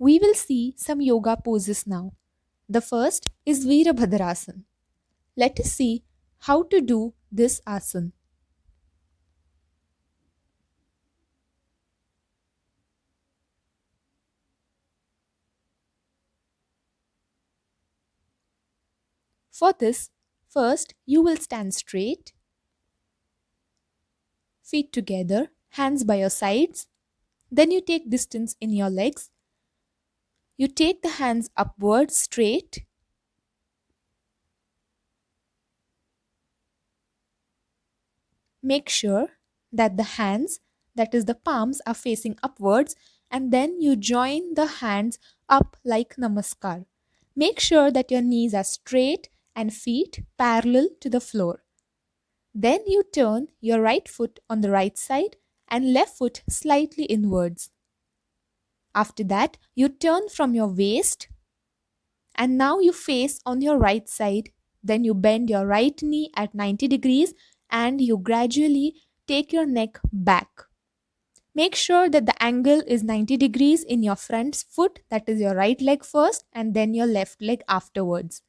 We will see some yoga poses now. The first is Virabhadrasana. Let us see how to do this asana. For this, first you will stand straight, feet together, hands by your sides. Then you take distance in your legs. You take the hands upwards straight. Make sure that the hands, that is the palms, are facing upwards, and then you join the hands up like namaskar. Make sure that your knees are straight and feet parallel to the floor. Then you turn your right foot on the right side and left foot slightly inwards. After that, you turn from your waist and now you face on your right side. Then you bend your right knee at 90 degrees and you gradually take your neck back. Make sure that the angle is 90 degrees in your front foot, that is your right leg first, and then your left leg afterwards.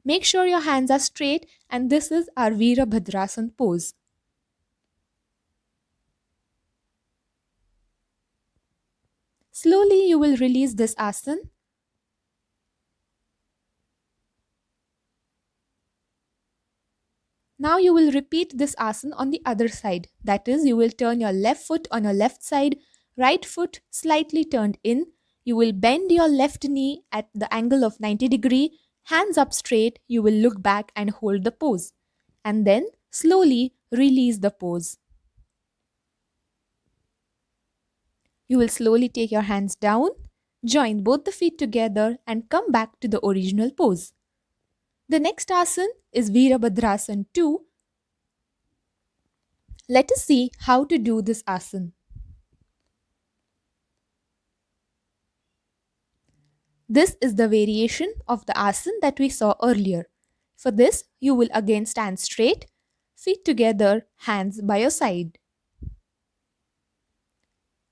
Make sure your hands are straight, and this is our Virabhadrasana pose. Slowly you will release this asana. Now you will repeat this asana on the other side. That is, you will turn your left foot on your left side, right foot slightly turned in. You will bend your left knee at the angle of 90 degree, hands up straight. You will look back and hold the pose. And then slowly release the pose. You will slowly take your hands down, join both the feet together and come back to the original pose. The next asana is Virabhadrasana 2. Let us see how to do this asana. This is the variation of the asana that we saw earlier. For this, you will again stand straight, feet together, hands by your side.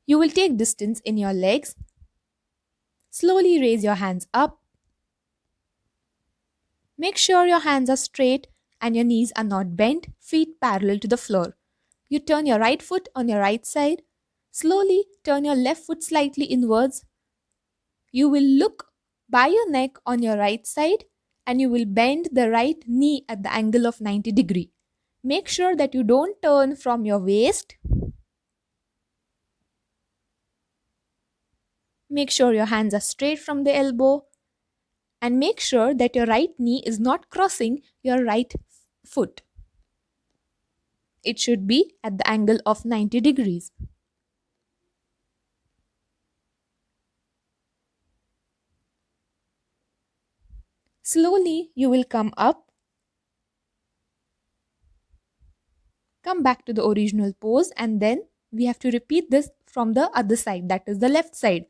You will take distance in your legs. Slowly raise your hands up. Make sure your hands are straight and your knees are not bent, feet parallel to the floor. You turn your right foot on your right side. Slowly turn your left foot slightly inwards. You will look by your neck on your right side and you will bend the right knee at the angle of 90 degree. Make sure that you don't turn from your waist. Make sure your hands are straight from the elbow and make sure that your right knee is not crossing your right foot. It should be at the angle of 90 degrees. Slowly you will come up, come back to the original pose, and then we have to repeat this from the other side, that is the left side.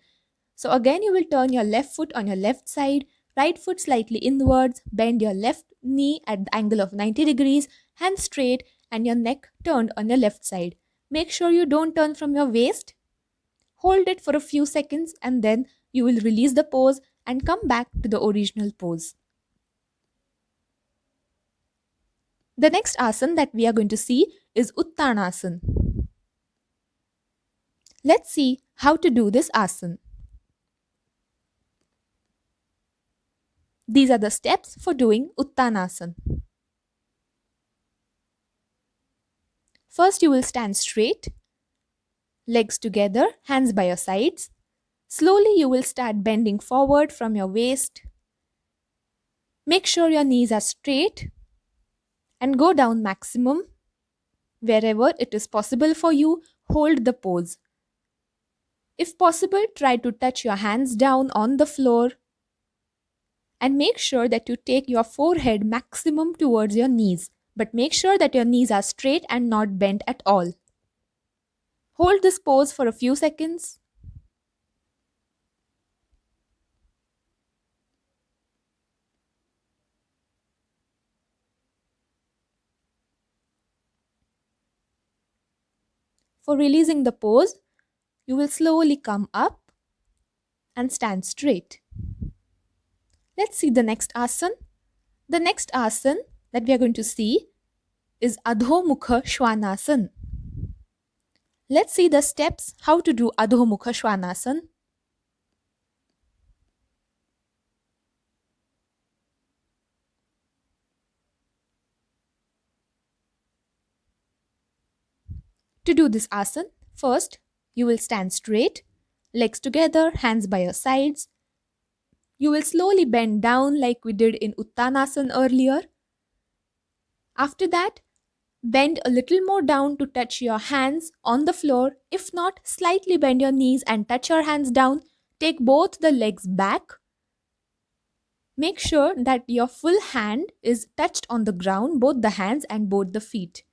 So again you will turn your left foot on your left side, right foot slightly inwards, bend your left knee at the angle of 90 degrees, hands straight and your neck turned on your left side. Make sure you don't turn from your waist. Hold it for a few seconds and then you will release the pose and come back to the original pose. The next asana that we are going to see is Uttanasana. Let's see how to do this asana. These are the steps for doing Uttanasana. First, you will stand straight, legs together, hands by your sides. Slowly, you will start bending forward from your waist. Make sure your knees are straight and go down maximum. Wherever it is possible for you, hold the pose. If possible, try to touch your hands down on the floor and make sure that you take your forehead maximum towards your knees. But make sure that your knees are straight and not bent at all. Hold this pose for a few seconds. For releasing the pose, you will slowly come up, and stand straight. Let's see the next asana. The next asana that we are going to see is Adho Mukha Shwanasana. Let's see the steps how to do Adho Mukha Shwanasana. To do this asana, first you will stand straight, legs together, hands by your sides. You will slowly bend down like we did in Uttanasana earlier. After that, bend a little more down to touch your hands on the floor. If not, slightly bend your knees and touch your hands down. Take both the legs back. Make sure that your full hand is touched on the ground, both the hands and both the feet.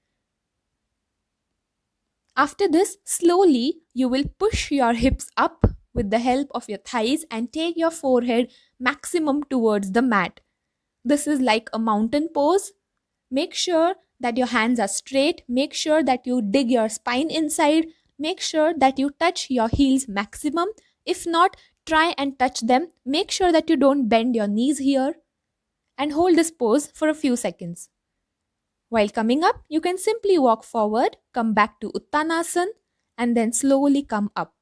After this, slowly you will push your hips up with the help of your thighs and take your forehead maximum towards the mat. This is like a mountain pose. Make sure that your hands are straight. Make sure that you dig your spine inside. Make sure that you touch your heels maximum. If not, try and touch them. Make sure that you don't bend your knees here. And hold this pose for a few seconds. While coming up, you can simply walk forward, come back to Uttanasana, and then slowly come up.